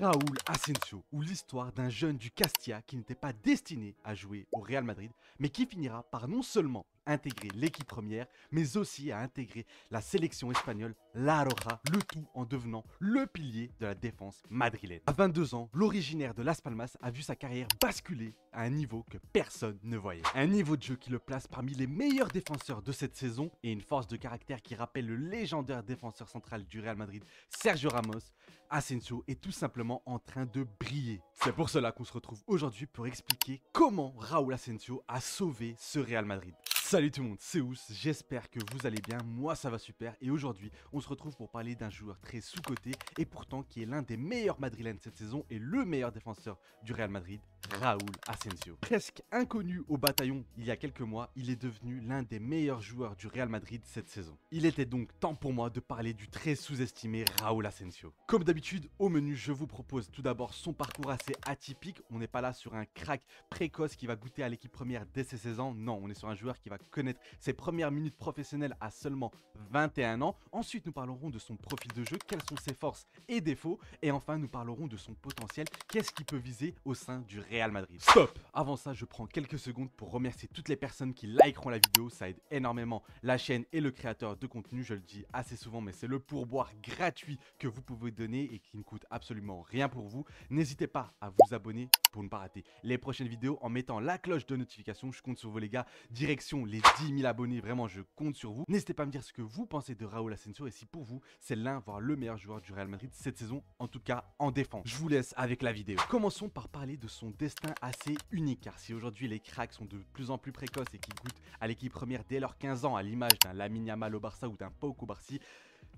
Raúl Asensio, ou l'histoire d'un jeune du Castilla qui n'était pas destiné à jouer au Real Madrid, mais qui finira par non seulement intégrer l'équipe première, mais aussi à intégrer la sélection espagnole, la Roja, le tout en devenant le pilier de la défense madrilène. À 22 ans, l'originaire de Las Palmas a vu sa carrière basculer à un niveau que personne ne voyait. Un niveau de jeu qui le place parmi les meilleurs défenseurs de cette saison et une force de caractère qui rappelle le légendaire défenseur central du Real Madrid, Sergio Ramos. Asensio est tout simplement en train de briller. C'est pour cela qu'on se retrouve aujourd'hui pour expliquer comment Raúl Asensio a sauvé ce Real Madrid. Salut tout le monde, c'est Ous, j'espère que vous allez bien, moi ça va super et aujourd'hui on se retrouve pour parler d'un joueur très sous-coté et pourtant qui est l'un des meilleurs madrilènes cette saison et le meilleur défenseur du Real Madrid, Raúl Asensio. Presque inconnu au bataillon il y a quelques mois, il est devenu l'un des meilleurs joueurs du Real Madrid cette saison. Il était donc temps pour moi de parler du très sous-estimé Raúl Asensio. Comme d'habitude, au menu, je vous propose tout d'abord son parcours assez atypique. On n'est pas là sur un crack précoce qui va goûter à l'équipe première dès ses 16 ans. Non, on est sur un joueur qui va connaître ses premières minutes professionnelles à seulement 21 ans. Ensuite, nous parlerons de son profil de jeu, quelles sont ses forces et défauts. Et enfin, nous parlerons de son potentiel, qu'est-ce qu'il peut viser au sein du Real Madrid. Stop! Avant ça, je prends quelques secondes pour remercier toutes les personnes qui likeront la vidéo. Ça aide énormément la chaîne et le créateur de contenu. Je le dis assez souvent, mais c'est le pourboire gratuit que vous pouvez donner et qui ne coûte absolument rien pour vous. N'hésitez pas à vous abonner pour ne pas rater les prochaines vidéos en mettant la cloche de notification. Je compte sur vous les gars. Direction les 10 000 abonnés, vraiment je compte sur vous. N'hésitez pas à me dire ce que vous pensez de Raúl Asensio et si pour vous c'est l'un voire le meilleur joueur du Real Madrid cette saison, en tout cas en défense. Je vous laisse avec la vidéo. Commençons par parler de son destin assez unique car si aujourd'hui les cracks sont de plus en plus précoces et qui goûtent à l'équipe première dès leurs 15 ans à l'image d'un Lamine Yamal au Barça ou d'un Pau au Barça,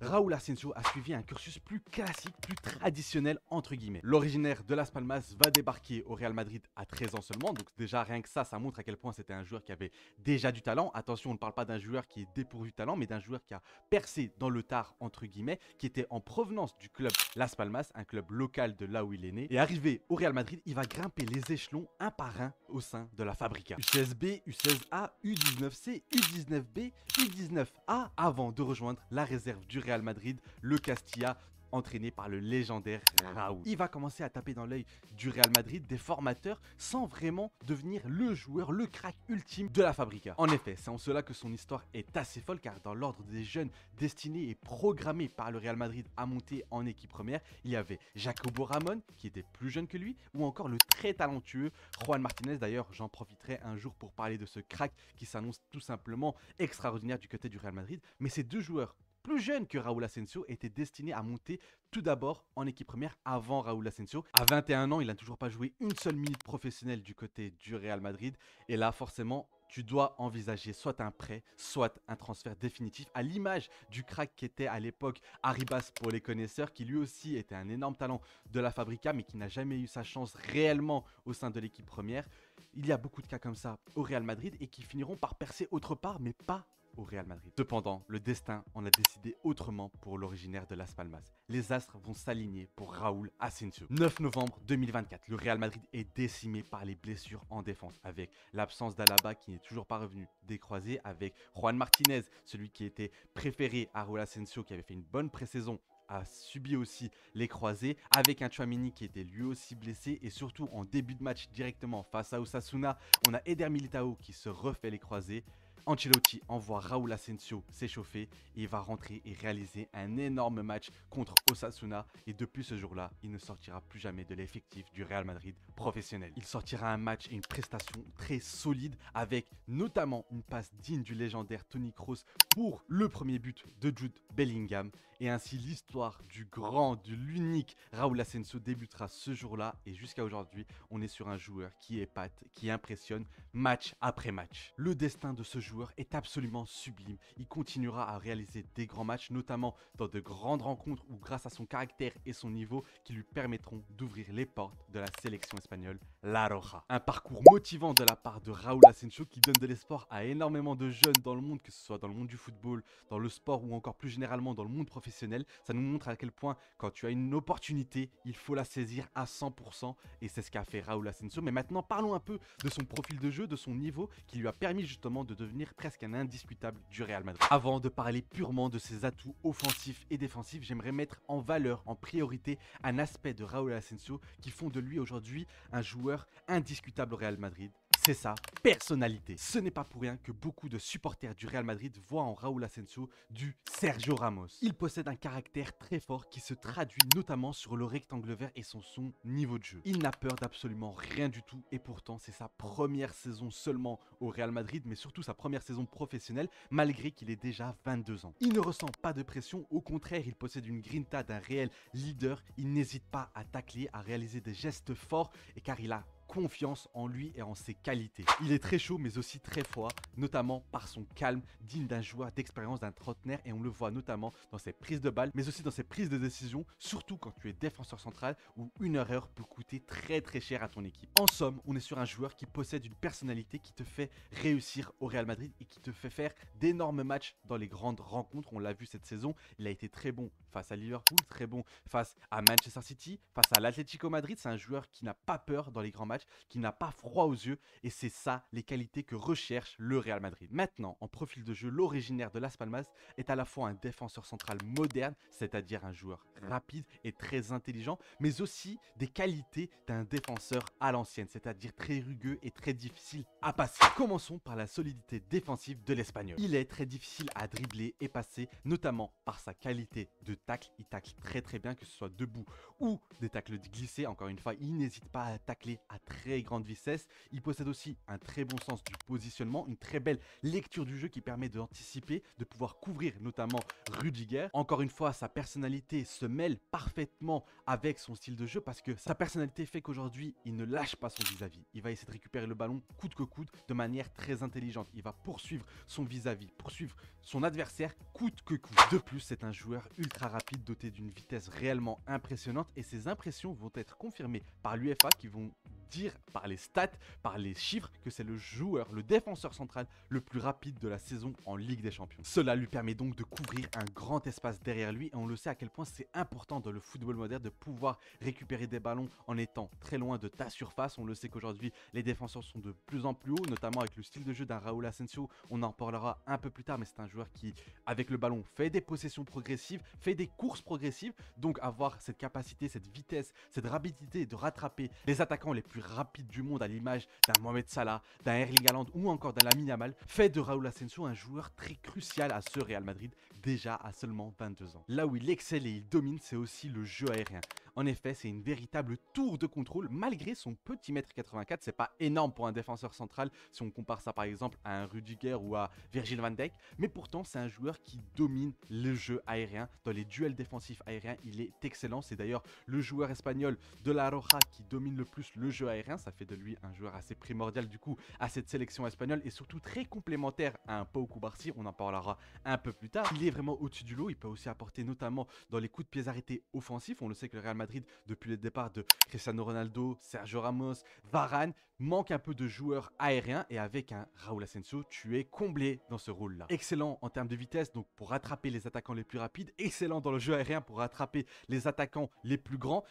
Raúl Asensio a suivi un cursus plus classique, plus traditionnel entre guillemets. L'originaire de Las Palmas va débarquer au Real Madrid à 13 ans seulement, donc déjà rien que ça montre à quel point c'était un joueur qui avait déjà du talent. Attention, on ne parle pas d'un joueur qui est dépourvu de talent, mais d'un joueur qui a percé dans le tard entre guillemets, qui était en provenance du club Las Palmas, un club local de là où il est né. Et arrivé au Real Madrid, il va grimper les échelons un par un au sein de la Fabrica. U16B, U16A, U19C, U19B, U19A, avant de rejoindre la réserve du Real Madrid, le Castilla, entraîné par le légendaire Raúl. Il va commencer à taper dans l'œil du Real Madrid, des formateurs, sans vraiment devenir le joueur, le crack ultime de la Fabrica. En effet, c'est en cela que son histoire est assez folle, car dans l'ordre des jeunes destinés et programmés par le Real Madrid à monter en équipe première, il y avait Jacobo Ramón, qui était plus jeune que lui, ou encore le très talentueux Juan Martinez. D'ailleurs, j'en profiterai un jour pour parler de ce crack qui s'annonce tout simplement extraordinaire du côté du Real Madrid. Mais ces deux joueurs plus jeune que Raúl Asensio, était destiné à monter tout d'abord en équipe première avant Raúl Asensio. À 21 ans, il n'a toujours pas joué une seule minute professionnelle du côté du Real Madrid. Et là, forcément, tu dois envisager soit un prêt, soit un transfert définitif, à l'image du crack qu'était à l'époque Arribas pour les connaisseurs, qui lui aussi était un énorme talent de la Fabrica, mais qui n'a jamais eu sa chance réellement au sein de l'équipe première. Il y a beaucoup de cas comme ça au Real Madrid et qui finiront par percer autre part, mais pas au Real Madrid. Cependant, le destin en a décidé autrement pour l'originaire de Las Palmas. Les astres vont s'aligner pour Raúl Asensio. 9 novembre 2024, le Real Madrid est décimé par les blessures en défense, avec l'absence d'Alaba qui n'est toujours pas revenu des croisés, avec Juan Martinez, celui qui était préféré à Raúl Asensio, qui avait fait une bonne pré-saison, a subi aussi les croisés, avec un Tchouaméni qui était lui aussi blessé, et surtout en début de match directement face à Osasuna, on a Eder Militao qui se refait les croisés. Ancelotti envoie Raúl Asensio s'échauffer et il va rentrer et réaliser un énorme match contre Osasuna, et depuis ce jour-là, il ne sortira plus jamais de l'effectif du Real Madrid professionnel. Il sortira un match et une prestation très solide, avec notamment une passe digne du légendaire Toni Kroos pour le premier but de Jude Bellingham, et ainsi l'histoire du grand, de l'unique Raúl Asensio débutera ce jour-là, et jusqu'à aujourd'hui, on est sur un joueur qui épate, qui impressionne match après match. Le destin de ce joueur est absolument sublime. Il continuera à réaliser des grands matchs, notamment dans de grandes rencontres où, grâce à son caractère et son niveau, qui lui permettront d'ouvrir les portes de la sélection espagnole, la Roja. Un parcours motivant de la part de Raúl Asensio qui donne de l'espoir à énormément de jeunes dans le monde, que ce soit dans le monde du football, dans le sport ou encore plus généralement dans le monde professionnel. Ça nous montre à quel point, quand tu as une opportunité, il faut la saisir à 100%, et c'est ce qu'a fait Raúl Asensio. Mais maintenant, parlons un peu de son profil de jeu, de son niveau, qui lui a permis justement de devenir devenir presque un indiscutable du Real Madrid. Avant de parler purement de ses atouts offensifs et défensifs, j'aimerais mettre en valeur, en priorité, un aspect de Raúl Asensio qui font de lui aujourd'hui un joueur indiscutable au Real Madrid. C'est sa personnalité. Ce n'est pas pour rien que beaucoup de supporters du Real Madrid voient en Raúl Asensio du Sergio Ramos. Il possède un caractère très fort qui se traduit notamment sur le rectangle vert et son niveau de jeu. Il n'a peur d'absolument rien du tout et pourtant c'est sa première saison seulement au Real Madrid, mais surtout sa première saison professionnelle malgré qu'il ait déjà 22 ans. Il ne ressent pas de pression, au contraire il possède une grinta d'un réel leader. Il n'hésite pas à tacler, à réaliser des gestes forts et car il a confiance en lui et en ses qualités. Il est très chaud mais aussi très froid, notamment par son calme digne d'un joueur d'expérience, d'un trentenaire, et on le voit notamment dans ses prises de balles mais aussi dans ses prises de décision, surtout quand tu es défenseur central où une erreur peut coûter très cher à ton équipe. En somme, on est sur un joueur qui possède une personnalité qui te fait réussir au Real Madrid et qui te fait faire d'énormes matchs dans les grandes rencontres. On l'a vu cette saison, il a été très bon face à Liverpool, très bon face à Manchester City, face à l'Atlético Madrid. C'est un joueur qui n'a pas peur dans les grands matchs, qui n'a pas froid aux yeux, et c'est ça les qualités que recherche le Real Madrid. Maintenant, en profil de jeu, l'originaire de Las Palmas est à la fois un défenseur central moderne, c'est-à-dire un joueur rapide et très intelligent, mais aussi des qualités d'un défenseur à l'ancienne, c'est-à-dire très rugueux et très difficile à passer. Commençons par la solidité défensive de l'Espagnol. Il est très difficile à dribbler et passer, notamment par sa qualité de tacle. Il tacle très bien, que ce soit debout ou des tacles glissés. Encore une fois, il n'hésite pas à tacler à très grande vitesse. Il possède aussi un très bon sens du positionnement, une très belle lecture du jeu qui permet d'anticiper, de pouvoir couvrir notamment Rudiger. Encore une fois, sa personnalité se mêle parfaitement avec son style de jeu parce que sa personnalité fait qu'aujourd'hui, il ne lâche pas son vis-à-vis. Il va essayer de récupérer le ballon coûte que coûte de manière très intelligente. Il va poursuivre son vis-à-vis, poursuivre son adversaire coûte que coûte. De plus, c'est un joueur ultra rapide doté d'une vitesse réellement impressionnante et ces impressions vont être confirmées par l'UEFA qui vont dire par les stats, par les chiffres que c'est le joueur, le défenseur central le plus rapide de la saison en Ligue des Champions. Cela lui permet donc de couvrir un grand espace derrière lui et on le sait à quel point c'est important dans le football moderne de pouvoir récupérer des ballons en étant très loin de ta surface. On le sait qu'aujourd'hui les défenseurs sont de plus en plus hauts, notamment avec le style de jeu d'un Raúl Asensio. On en parlera un peu plus tard, mais c'est un joueur qui avec le ballon fait des possessions progressives, fait des courses progressives, donc avoir cette capacité, cette vitesse, cette rapidité de rattraper les attaquants les plus rapides du monde à l'image d'un Mohamed Salah, d'un Erling Haaland ou encore d'un Lamine Yamal, fait de Raúl Asensio un joueur très crucial à ce Real Madrid déjà à seulement 22 ans. Là où il excelle et il domine, c'est aussi le jeu aérien. En effet, c'est une véritable tour de contrôle malgré son petit mètre 84. C'est pas énorme pour un défenseur central si on compare ça par exemple à un Rudiger ou à Virgil van Dijk, mais pourtant c'est un joueur qui domine le jeu aérien. Dans les duels défensifs aériens, il est excellent. C'est d'ailleurs le joueur espagnol de la Roja qui domine le plus le jeu aérien. Ça fait de lui un joueur assez primordial du coup à cette sélection espagnole et surtout très complémentaire à un Pau Cubarsí. On en parlera un peu plus tard. Il est vraiment au-dessus du lot. Il peut aussi apporter notamment dans les coups de pied arrêtés offensifs. On le sait que le Real Madrid, depuis le départ de Cristiano Ronaldo, Sergio Ramos, Varane, manque un peu de joueurs aériens et avec un Raúl Asensio, tu es comblé dans ce rôle-là. Excellent en termes de vitesse, donc pour rattraper les attaquants les plus rapides, excellent dans le jeu aérien pour rattraper les attaquants les plus grands.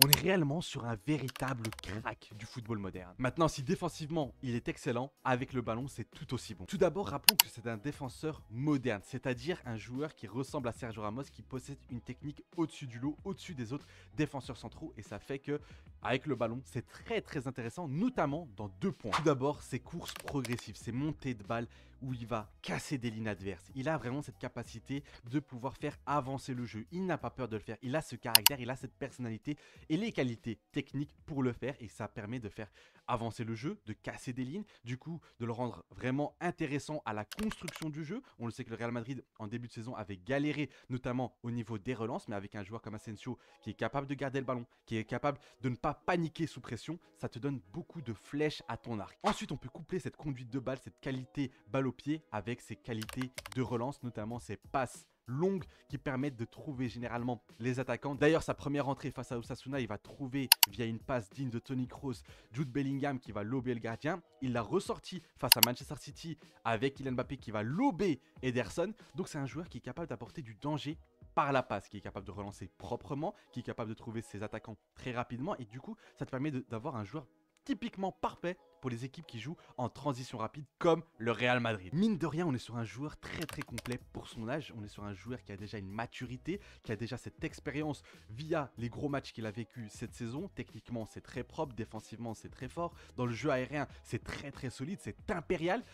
On est réellement sur un véritable crack du football moderne. Maintenant, si défensivement, il est excellent, avec le ballon, c'est tout aussi bon. Tout d'abord, rappelons que c'est un défenseur moderne, c'est-à-dire un joueur qui ressemble à Sergio Ramos, qui possède une technique au-dessus du lot, au-dessus des autres défenseurs centraux, et ça fait que, avec le ballon, c'est très intéressant, notamment dans deux points. Tout d'abord, ses courses progressives, ses montées de balles, où il va casser des lignes adverses. Il a vraiment cette capacité de pouvoir faire avancer le jeu. Il n'a pas peur de le faire. Il a ce caractère, il a cette personnalité et les qualités techniques pour le faire. Et ça permet de faire avancer le jeu, de casser des lignes, du coup de le rendre vraiment intéressant à la construction du jeu. On le sait que le Real Madrid en début de saison avait galéré notamment au niveau des relances, mais avec un joueur comme Asensio qui est capable de garder le ballon, qui est capable de ne pas paniquer sous pression, ça te donne beaucoup de flèches à ton arc. Ensuite, on peut coupler cette conduite de balle, cette qualité balle au pied avec ses qualités de relance, notamment ses passes longues qui permettent de trouver généralement les attaquants. D'ailleurs, sa première entrée face à Osasuna, il va trouver via une passe digne de Toni Kroos, Jude Bellingham qui va lober le gardien. Il l'a ressorti face à Manchester City avec Kylian Mbappé qui va lober Ederson. Donc c'est un joueur qui est capable d'apporter du danger par la passe, qui est capable de relancer proprement, qui est capable de trouver ses attaquants très rapidement et du coup, ça te permet d'avoir un joueur typiquement parfait pour les équipes qui jouent en transition rapide comme le Real Madrid. Mine de rien, on est sur un joueur très complet pour son âge. On est sur un joueur qui a déjà une maturité, qui a déjà cette expérience via les gros matchs qu'il a vécu cette saison. Techniquement, c'est très propre, défensivement, c'est très fort. Dans le jeu aérien, c'est très solide, c'est impérial.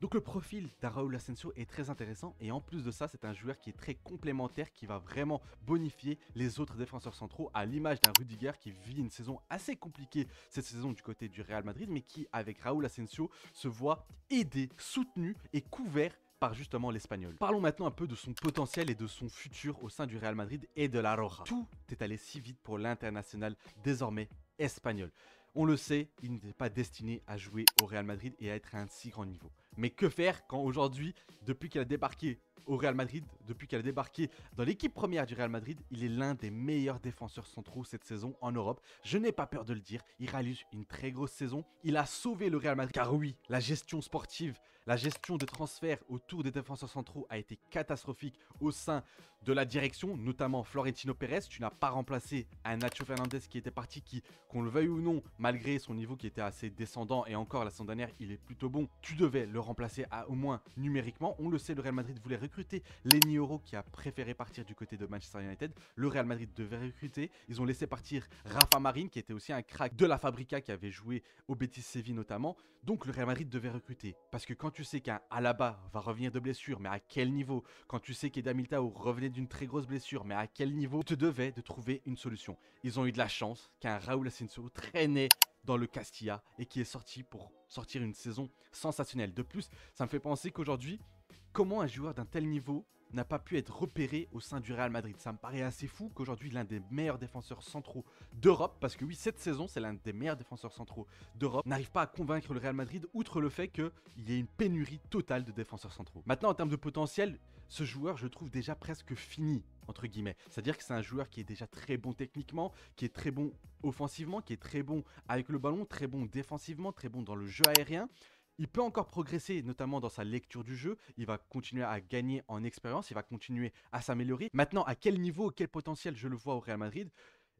Donc le profil d'un Raúl Asensio est très intéressant et en plus de ça, c'est un joueur qui est très complémentaire, qui va vraiment bonifier les autres défenseurs centraux à l'image d'un Rudiger qui vit une saison assez compliquée cette saison du côté du Real Madrid, mais qui avec Raúl Asensio se voit aidé, soutenu et couvert par justement l'Espagnol. Parlons maintenant un peu de son potentiel et de son futur au sein du Real Madrid et de la Roja. Tout est allé si vite pour l'international désormais espagnol. On le sait, il n'était pas destiné à jouer au Real Madrid et à être à un si grand niveau. Mais que faire quand aujourd'hui, depuis qu'il a débarqué au Real Madrid, depuis qu'il a débarqué dans l'équipe première du Real Madrid, il est l'un des meilleurs défenseurs centraux cette saison en Europe. Je n'ai pas peur de le dire, il réalise une très grosse saison. Il a sauvé le Real Madrid, car oui, la gestion sportive, la gestion des transferts autour des défenseurs centraux a été catastrophique au sein de la direction, notamment Florentino Pérez. Tu n'as pas remplacé un Nacho Fernandez qui était parti, qui, qu'on le veuille ou non, malgré son niveau qui était assez descendant, et encore la saison dernière, il est plutôt bon, tu devais le remplacer au moins numériquement. On le sait, le Real Madrid voulait recruter Lenny Yoro qui a préféré partir du côté de Manchester United. Le Real Madrid devait recruter. Ils ont laissé partir Rafa Marin qui était aussi un crack de la Fabrica qui avait joué au Betis Séville notamment. Donc le Real Madrid devait recruter. Parce que quand tu sais qu'un Alaba va revenir de blessure, mais à quel niveau? Quand tu sais qu'Eder Militao revenait d'une très grosse blessure, mais à quel niveau? Tu te devais de trouver une solution. Ils ont eu de la chance qu'un Raúl Asensio traînait dans le Castilla et qui est sorti pour sortir une saison sensationnelle. De plus, ça me fait penser qu'aujourd'hui, comment un joueur d'un tel niveau n'a pas pu être repéré au sein du Real Madrid? Ça me paraît assez fou qu'aujourd'hui l'un des meilleurs défenseurs centraux d'Europe, parce que oui, cette saison c'est l'un des meilleurs défenseurs centraux d'Europe, n'arrive pas à convaincre le Real Madrid, outre le fait qu'il y ait une pénurie totale de défenseurs centraux. Maintenant, en termes de potentiel, ce joueur, je le trouve déjà presque fini, entre guillemets. C'est-à-dire que c'est un joueur qui est déjà très bon techniquement, qui est très bon offensivement, qui est très bon avec le ballon, très bon défensivement, très bon dans le jeu aérien. Il peut encore progresser, notamment dans sa lecture du jeu. Il va continuer à gagner en expérience, il va continuer à s'améliorer. Maintenant, à quel niveau, quel potentiel je le vois au Real Madrid?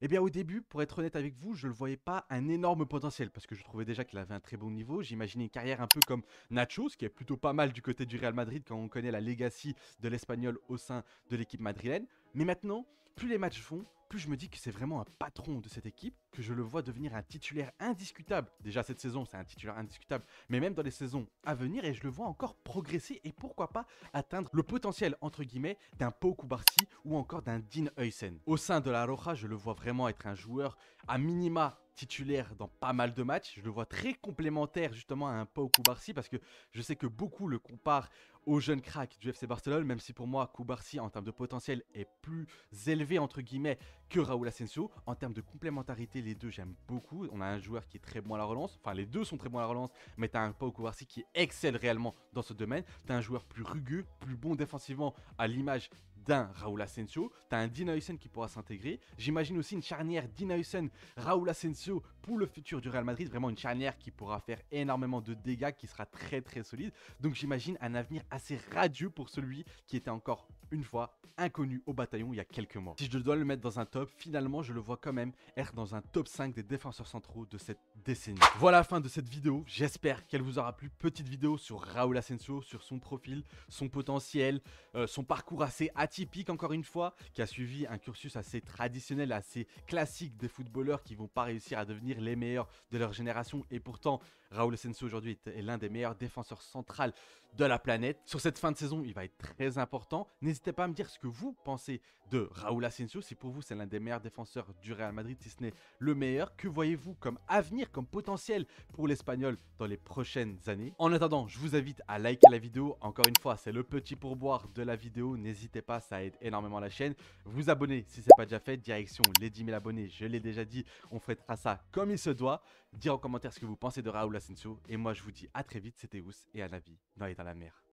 Eh bien au début, pour être honnête avec vous, je ne le voyais pas un énorme potentiel parce que je trouvais déjà qu'il avait un très bon niveau. J'imaginais une carrière un peu comme Nacho, ce qui est plutôt pas mal du côté du Real Madrid quand on connaît la legacy de l'Espagnol au sein de l'équipe madrilène. Mais maintenant, plus les matchs vont, plus je me dis que c'est vraiment un patron de cette équipe, que je le vois devenir un titulaire indiscutable. Déjà cette saison, c'est un titulaire indiscutable, mais même dans les saisons à venir, et je le vois encore progresser et pourquoi pas atteindre le potentiel, entre guillemets, d'un Pau Cubarsí ou encore d'un Dean Huijsen. Au sein de la Roja, je le vois vraiment être un joueur à minima titulaire dans pas mal de matchs. Je le vois très complémentaire justement à un Pau Cubarsí parce que je sais que beaucoup le comparent au jeune crack du FC Barcelone, même si pour moi Cubarsí en termes de potentiel est plus élevé entre guillemets que Raúl Asensio. En termes de complémentarité, les deux j'aime beaucoup. On a un joueur qui est très bon à la relance, enfin les deux sont très bons à la relance, mais tu as un Pau Cubarsí qui excelle réellement dans ce domaine. Tu as un joueur plus rugueux, plus bon défensivement à l'image d'un Raúl Asensio. Tu as un Dean Huijsen qui pourra s'intégrer. J'imagine aussi une charnière Dean Huijsen, Raúl Asensio pour le futur du Real Madrid. Vraiment une charnière qui pourra faire énormément de dégâts, qui sera très solide. Donc j'imagine un avenir assez radieux pour celui qui était encore une fois inconnu au bataillon il y a quelques mois. Si je dois le mettre dans un top, finalement je le vois quand même être dans un top 5 des défenseurs centraux de cette décennie. Voilà la fin de cette vidéo, j'espère qu'elle vous aura plu. Petite vidéo sur Raúl Asensio, sur son profil, son potentiel, son parcours assez atypique encore une fois, qui a suivi un cursus assez traditionnel, assez classique des footballeurs qui vont pas réussir à devenir les meilleurs de leur génération, et pourtant Raúl Asensio aujourd'hui est l'un des meilleurs défenseurs centraux de la planète. Sur cette fin de saison, il va être très important. N'hésitez pas à me dire ce que vous pensez de Raúl Asensio, si pour vous c'est l'un des meilleurs défenseurs du Real Madrid, si ce n'est le meilleur. Que voyez-vous comme avenir, comme potentiel pour l'Espagnol dans les prochaines années? En attendant, je vous invite à liker la vidéo. Encore une fois, c'est le petit pourboire de la vidéo. N'hésitez pas, ça aide énormément la chaîne. Vous abonner si ce n'est pas déjà fait. Direction les 10 000 abonnés, je l'ai déjà dit. On fêtera ça comme il se doit. Dire en commentaire ce que vous pensez de Raúl Asensio. Et moi, je vous dis à très vite. C'était Ous et un avis dans l'état de la mer.